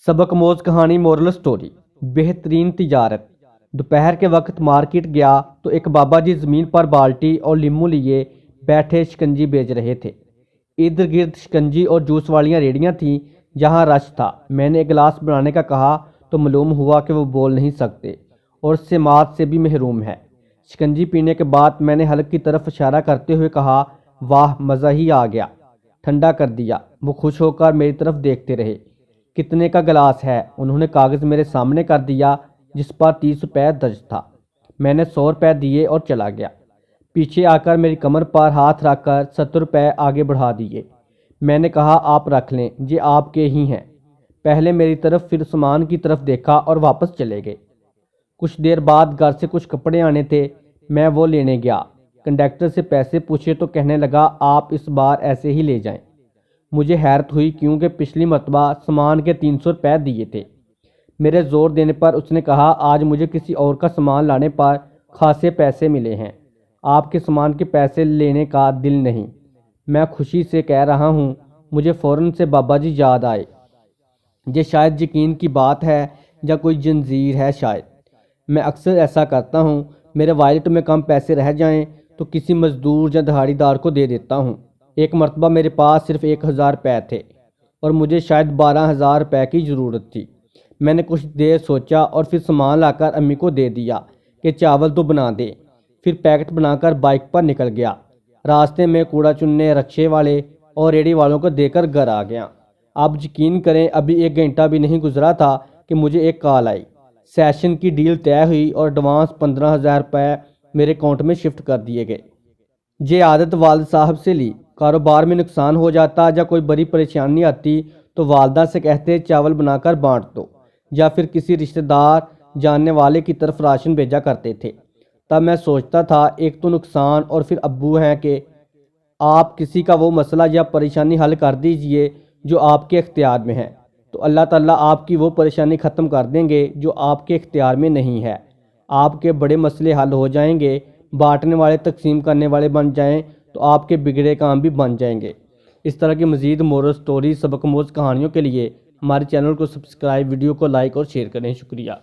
सबक मोज कहानी मोरल स्टोरी। बेहतरीन तिजारत। दोपहर के वक्त मार्केट गया तो एक बाबा जी ज़मीन पर बाल्टी और लीमू लिए बैठे शिकंजी बेच रहे थे। इर्द गिर्द शिकंजी और जूस वालियाँ रेड़ियाँ थीं जहाँ रश था। मैंने एक गिलास बनाने का कहा तो मालूम हुआ कि वो बोल नहीं सकते और समात से भी महरूम है। शिकंजी पीने के बाद मैंने हलक की तरफ इशारा करते हुए कहा, वाह मज़ा ही आ गया, ठंडा कर दिया। वो खुश होकर मेरी तरफ देखते रहे। कितने का गिलास है? उन्होंने कागज़ मेरे सामने कर दिया जिस पर 30 रुपये दर्ज था। मैंने 100 रुपये दिए और चला गया। पीछे आकर मेरी कमर पर हाथ रखकर 70 रुपये आगे बढ़ा दिए। मैंने कहा, आप रख लें, ये आपके ही हैं। पहले मेरी तरफ फिर सामान की तरफ देखा और वापस चले गए। कुछ देर बाद घर से कुछ कपड़े आने थे, मैं वो लेने गया। कंडक्टर से पैसे पूछे तो कहने लगा, आप इस बार ऐसे ही ले जाएं। मुझे हैरत हुई क्योंकि पिछली मरतबा सामान के 300 रुपये दिए थे। मेरे ज़ोर देने पर उसने कहा, आज मुझे किसी और का सामान लाने पर खासे पैसे मिले हैं, आपके सामान के पैसे लेने का दिल नहीं। मैं खुशी से कह रहा हूँ, मुझे फ़ौरन से बाबा जी याद आए। ये शायद यकीन की बात है या कोई जंजीर है शायद। मैं अक्सर ऐसा करता हूँ, मेरे वॉलेट में कम पैसे रह जाएं तो किसी मज़दूर या दिहाड़ीदार को दे देता हूँ। एक मरतबा मेरे पास सिर्फ 1000 रुपये थे और मुझे शायद 12,000 रुपये की ज़रूरत थी। मैंने कुछ देर सोचा और फिर सामान लाकर अम्मी को दे दिया कि चावल तो बना दे। फिर पैकेट बनाकर बाइक पर निकल गया। रास्ते में कूड़ा चुनने रक्शे वाले और रेडी वालों को देकर घर आ गया। आप यकीन करें, अभी 1 घंटा भी नहीं गुजरा था कि मुझे एक कॉल आई। सेशन की डील तय हुई और एडवांस 15,000 रुपये मेरे अकाउंट में शिफ्ट कर दिए गए। ये आदत वालिद साहब से ली। कारोबार में नुकसान हो जाता या कोई बड़ी परेशानी आती तो वालदा से कहते, चावल बनाकर बांट दो, या फिर किसी रिश्तेदार जानने वाले की तरफ राशन भेजा करते थे। तब मैं सोचता था, एक तो नुकसान और फिर अब्बू हैं कि आप किसी का वो मसला या परेशानी हल कर दीजिए जो आपके इख्तियार में है, तो अल्लाह ताला आपकी वो परेशानी ख़त्म कर देंगे जो आपके इख्तियार में नहीं है। आपके बड़े मसले हल हो जाएंगे। बांटने वाले तकसीम करने वाले बन जाएं तो आपके बिगड़े काम भी बन जाएंगे। इस तरह की मज़ीद मोरल स्टोरी सबक मोज कहानियों के लिए हमारे चैनल को सब्सक्राइब, वीडियो को लाइक और शेयर करें। शुक्रिया।